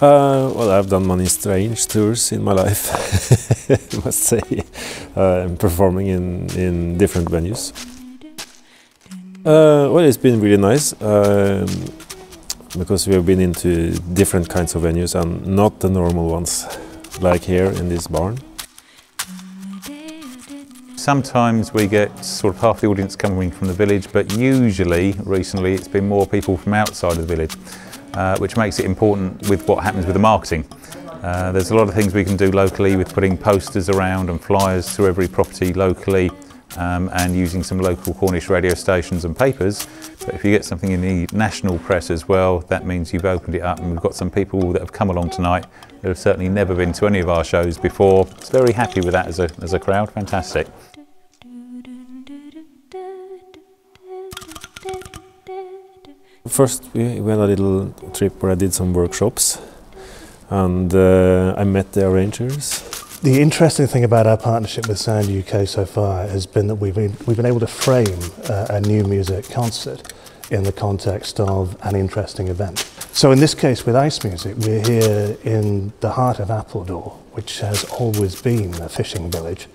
Well, I've done many strange tours in my life, I must say, performing in different venues. Well, it's been really nice, because we have been into different kinds of venues and not the normal ones, like here in this barn. Sometimes we get sort of half the audience coming from the village, but usually, recently, it's been more people from outside of the village, which makes it important with what happens with the marketing. There's a lot of things we can do locally with putting posters around and flyers through every property locally, and using some local Cornish radio stations and papers. But if you get something in the national press as well, that means you've opened it up, and we've got some people that have come along tonight that have certainly never been to any of our shows before. It's very happy with that as a crowd. Fantastic. First we went a little trip where I did some workshops, and I met the arrangers. The interesting thing about our partnership with Sound UK so far has been that we've been able to frame a new music concert in the context of an interesting event. So in this case with Ice Music, we're here in the heart of Appledore, which has always been a fishing village.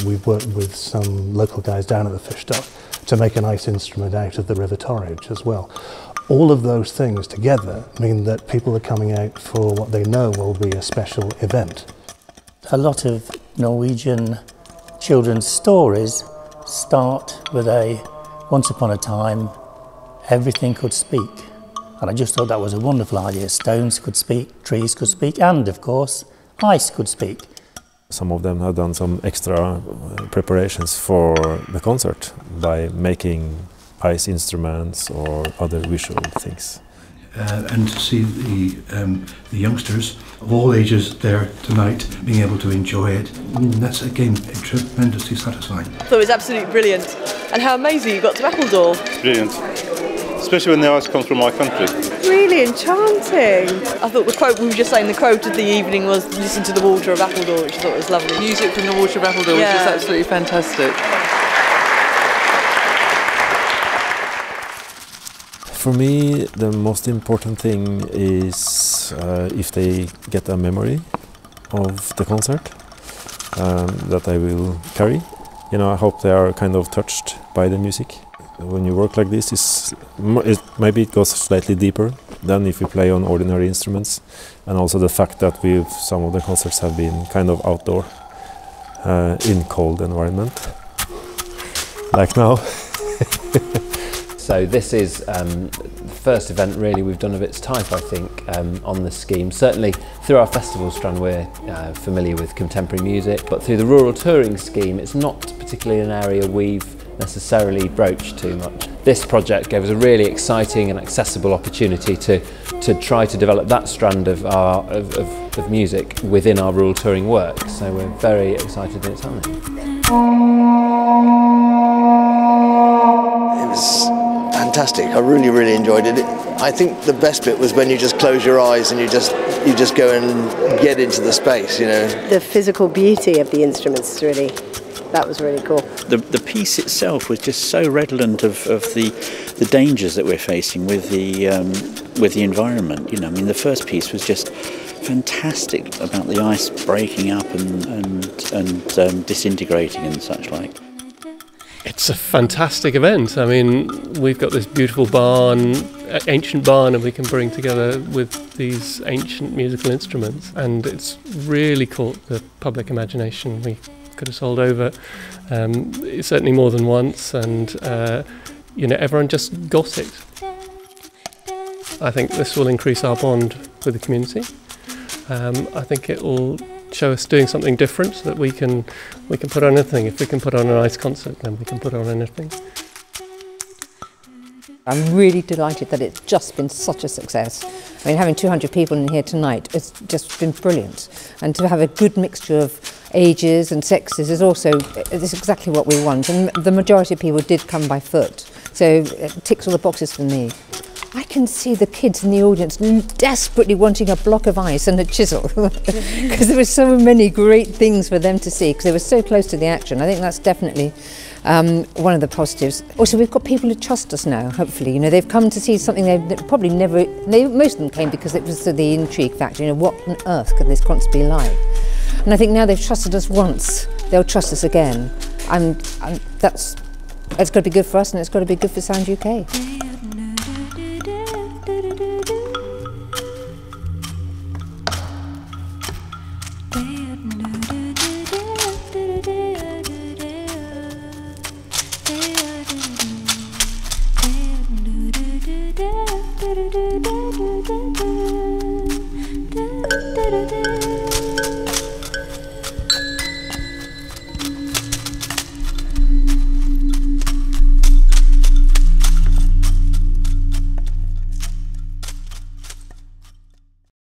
We've worked with some local guys down at the fish dock to make an ice instrument out of the River Torridge as well. All of those things together mean that people are coming out for what they know will be a special event. A lot of Norwegian children's stories start with a once upon a time everything could speak, and I just thought that was a wonderful idea. Stones could speak, trees could speak, and of course ice could speak. Some of them have done some extra preparations for the concert by making ice instruments or other visual things. And to see the youngsters of all ages there tonight being able to enjoy it, that's again tremendously satisfying. I thought it was absolutely brilliant, and how amazing you got to Appledore. Brilliant, especially when the ice comes from my country. Really enchanting. I thought the quote, we were just saying, the quote of the evening was listen to the water of Appledore, which I thought was lovely. Music from the water of Appledore was just absolutely fantastic. For me, the most important thing is if they get a memory of the concert that I will carry. You know, I hope they are kind of touched by the music. When you work like this, maybe it goes slightly deeper than if you play on ordinary instruments, and also the fact that some of the concerts have been kind of outdoor, in cold environment, like now. So this is the first event really we've done of its type, I think, on this scheme. Certainly through our festival strand we're familiar with contemporary music, but through the rural touring scheme it's not particularly an area we've necessarily broached too much. This project gave us a really exciting and accessible opportunity to try to develop that strand of music within our rural touring work, so we're very excited that it's happening. It was fantastic. I really enjoyed it. I think the best bit was when you just close your eyes and you just go and get into the space, you know. The physical beauty of the instruments that was really cool. The piece itself was just so redolent of the dangers that we're facing with the environment. You know, I mean, the first piece was just fantastic about the ice breaking up and disintegrating and such like. It's a fantastic event. I mean, we've got this beautiful barn, ancient barn, and we can bring together with these ancient musical instruments, and it's really caught the public imagination. We could have sold over certainly more than once, and you know, everyone just got it. I think this will increase our bond with the community. I think it will show us doing something different, so that we can put on anything. If we can put on an ice concert, then we can put on anything. I'm really delighted that it's just been such a success. I mean, having 200 people in here tonight, it's just been brilliant. And to have a good mixture of ages and sexes is exactly what we want. And the majority of people did come by foot, so it ticks all the boxes for me. I can see the kids in the audience desperately wanting a block of ice and a chisel because there were so many great things for them to see because they were so close to the action. I think that's definitely one of the positives. Also, we've got people who trust us now, hopefully. You know, they've come to see something they've probably never... most of them came because it was the intrigue factor. You know, what on earth could this concert be like? And I think now they've trusted us once, they'll trust us again. And it's got to be good for us and it's got to be good for Sound UK. Do